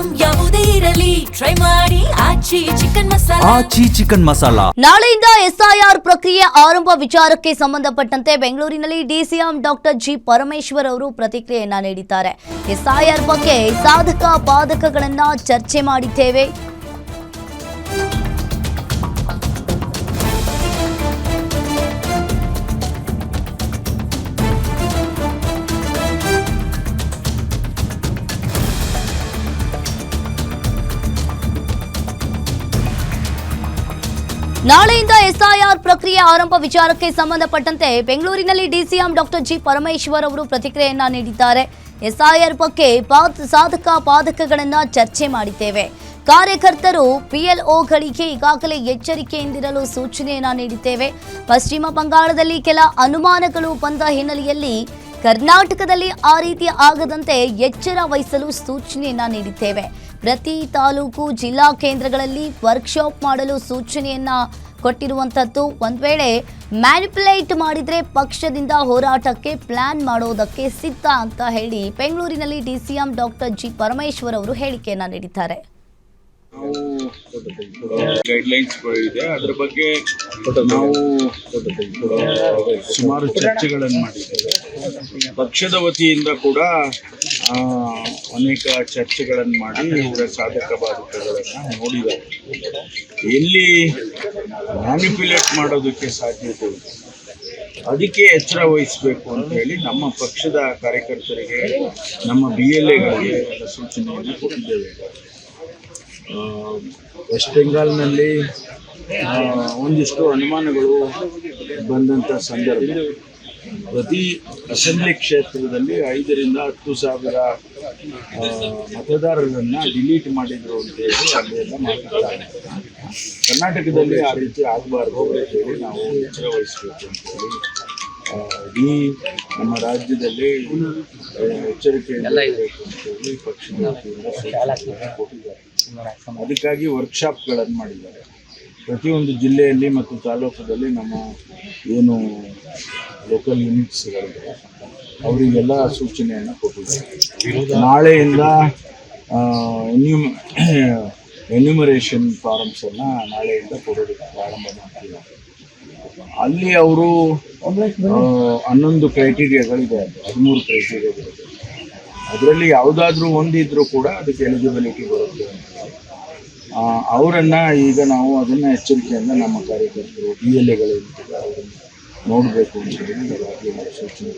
Item ಯಾವುದೇ ಇರಲಿ try ಮಾಡಿ ಆಚಿ ಚಿಕನ್ ಮಸಾಲಾ. ನಾಳೆಯಿಂದ ಎಸ್ಐಆರ್ ಪ್ರಕ್ರಿಯೆ ಆರಂಭ ವಿಚಾರಕ್ಕೆ ಸಂಬಂಧಪಟ್ಟಂತೆ ಬೆಂಗಳೂರಿನಲ್ಲಿ ಡಿಸಿಎಂ ಡಾಕ್ಟರ್ ಜಿ ಪರಮೇಶ್ವರ್ ಅವರು ಪ್ರತಿಕ್ರಿಯೆಯನ್ನ ನೀಡಿದ್ದಾರೆ. ಎಸ್ಐಆರ್ ಬಗ್ಗೆ ಸಾಧಕ ಬಾಧಕಗಳನ್ನ ಚರ್ಚೆ ಮಾಡಿದ್ದೇವೆ. ನಾಳೆಯಿಂದ ಎಸ್ಐಆರ್ ಪ್ರಕ್ರಿಯೆ ಆರಂಭ ವಿಚಾರಕ್ಕೆ ಸಂಬಂಧಪಟ್ಟಂತೆ ಬೆಂಗಳೂರಿನಲ್ಲಿ ಡಿಸಿಎಂ ಡಾಕ್ಟರ್ ಜಿ ಪರಮೇಶ್ವರ್ ಅವರು ಪ್ರತಿಕ್ರಿಯೆಯನ್ನ ನೀಡಿದ್ದಾರೆ. ಎಸ್ಐಆರ್ ಬಗ್ಗೆ ಸಾಧಕ ಬಾಧಕಗಳನ್ನು ಚರ್ಚೆ ಮಾಡಿದ್ದೇವೆ. ಕಾರ್ಯಕರ್ತರು ಪಿಎಲ್ಒಗಳಿಗೆ ಈಗಾಗಲೇ ಎಚ್ಚರಿಕೆಯಿಂದಿರಲು ಸೂಚನೆಯನ್ನ ನೀಡಿದ್ದೇವೆ. ಪಶ್ಚಿಮ ಬಂಗಾಳದಲ್ಲಿ ಕೆಲ ಅನುಮಾನಗಳು ಬಂದ ಹಿನ್ನೆಲೆಯಲ್ಲಿ ಕರ್ನಾಟಕದಲ್ಲಿ ಆ ರೀತಿ ಆಗದಂತೆ ಎಚ್ಚರ ವಹಿಸಲು ಸೂಚನೆಯನ್ನ ನೀಡಿದ್ದೇವೆ. ಪ್ರತಿ ತಾಲೂಕು ಜಿಲ್ಲಾ ಕೇಂದ್ರಗಳಲ್ಲಿ ವರ್ಕ್ಶಾಪ್ ಮಾಡಲು ಸೂಚನೆಯನ್ನ ಕೊಟ್ಟಿರುವಂಥದ್ದು. ಒಂದ್ ವೇಳೆ ಮ್ಯಾನಿಪುಲೇಟ್ ಮಾಡಿದ್ರೆ ಪಕ್ಷದಿಂದ ಹೋರಾಟಕ್ಕೆ ಪ್ಲಾನ್ ಮಾಡೋದಕ್ಕೆ ಸಿದ್ಧ ಅಂತ ಹೇಳಿ ಬೆಂಗಳೂರಿನಲ್ಲಿ ಡಿಸಿಎಂ ಡಾಕ್ಟರ್ ಜಿ ಪರಮೇಶ್ವರ್ ಅವರು ಹೇಳಿಕೆಯನ್ನ ನೀಡಿದ್ದಾರೆ. ಗೈಡ್ಲೈನ್ಸ್ ಇದೆ, ಅದರ ಬಗ್ಗೆ ನಾವು ಸುಮಾರು ಚರ್ಚೆಗಳನ್ನು ಮಾಡಿದ್ದೇವೆ. ಪಕ್ಷದ ವತಿಯಿಂದ ಕೂಡ ಅನೇಕ ಚರ್ಚೆಗಳನ್ನು ಮಾಡಿ ಇವರ ಸಾಧಕ ಬಾಧಕಗಳನ್ನು ನೋಡಿದ್ದಾರೆ. ಎಲ್ಲಿ ಮ್ಯಾನಿಪ್ಯುಲೇಟ್ ಮಾಡೋದಕ್ಕೆ ಸಾಧ್ಯತೆ ಇದೆ ಅದಕ್ಕೆ ಎಚ್ಚರ ವಹಿಸಬೇಕು ಅಂತ ಹೇಳಿ ನಮ್ಮ ಪಕ್ಷದ ಕಾರ್ಯಕರ್ತರಿಗೆ, ನಮ್ಮ BLAಗಳಿಗೆ ಎಲ್ಲ ಸೂಚನೆಯನ್ನು ಕೊಟ್ಟಿದ್ದೇವೆ. ವೆಸ್ಟ್ ಬೆಂಗಾಲ್ನಲ್ಲಿ ಒಂದಿಷ್ಟು ಅನುಮಾನಗಳು ಬಂದಂಥ ಸಂದರ್ಭ, ಪ್ರತಿ ಅಸೆಂಬ್ಲಿ ಕ್ಷೇತ್ರದಲ್ಲಿ 5,000 to 10,000 ಮತದಾರರನ್ನು ಡಿಲೀಟ್ ಮಾಡಿದ್ರು ಅಂತೇಳಿ ಅಲ್ಲೆಲ್ಲ ಮಾತಾಡ್ತಾರೆ. ಕರ್ನಾಟಕದಲ್ಲಿ ಆ ರೀತಿ ಆಗಬಾರ್ದು ಅಂತೇಳಿ ನಾವು ಎಚ್ಚರ ವಹಿಸಬೇಕು ಅಂತೇಳಿ ಇಡೀ ನಮ್ಮ ರಾಜ್ಯದಲ್ಲಿ ಎಚ್ಚರಿಕೆಯಿಂದ ಇರಬೇಕು ಅಂತೇಳಿ ಪಕ್ಷದ ಕೊಟ್ಟಿದ್ದಾರೆ. ಅದಕ್ಕಾಗಿ ವರ್ಕ್ಶಾಪ್ಗಳನ್ನು ಮಾಡಿದ್ದಾರೆ. ಪ್ರತಿಯೊಂದು ಜಿಲ್ಲೆಯಲ್ಲಿ ಮತ್ತು ತಾಲೂಕದಲ್ಲಿ ನಮ್ಮ ಏನು ಲೋಕಲ್ ಯೂನಿಟ್ಸ್ಗಳಿದೆ ಅವರಿಗೆಲ್ಲ ಸೂಚನೆಯನ್ನು ಕೊಟ್ಟಿದ್ದಾರೆ. ನಾಳೆಯಿಂದ ಎನ್ಯುಮರೇಷನ್ ಫಾರಮ್ಸನ್ನು ನಾಳೆಯಿಂದ ಕೊಡೋದಕ್ಕೆ ಪ್ರಾರಂಭ ಮಾಡ್ತಿದ್ದಾರೆ. ಅಲ್ಲಿ ಅವರು 11 ಕ್ರೈಟೀರಿಯಾಗಳಿದೆ, 13 ಕ್ರೈಟೀರಿಯಾಗಳಿದೆ. ಅದರಲ್ಲಿ ಯಾವುದಾದ್ರೂ ಒಂದಿದ್ರೂ ಕೂಡ ಅದಕ್ಕೆ ಎಲಿಜಿಬಿಲಿಟಿ ಬರುತ್ತೆ. ಅವರನ್ನು ಈಗ ನಾವು ಅದನ್ನು ಎಚ್ಚರಿಕೆಯಿಂದ ನಮ್ಮ ಕಾರ್ಯಕರ್ತರು BLAಗಳು ಇರ್ತಾರೆ ಅವರನ್ನು ನೋಡಬೇಕು ಅಂತ ಹೇಳಿ ಸೂಚನೆ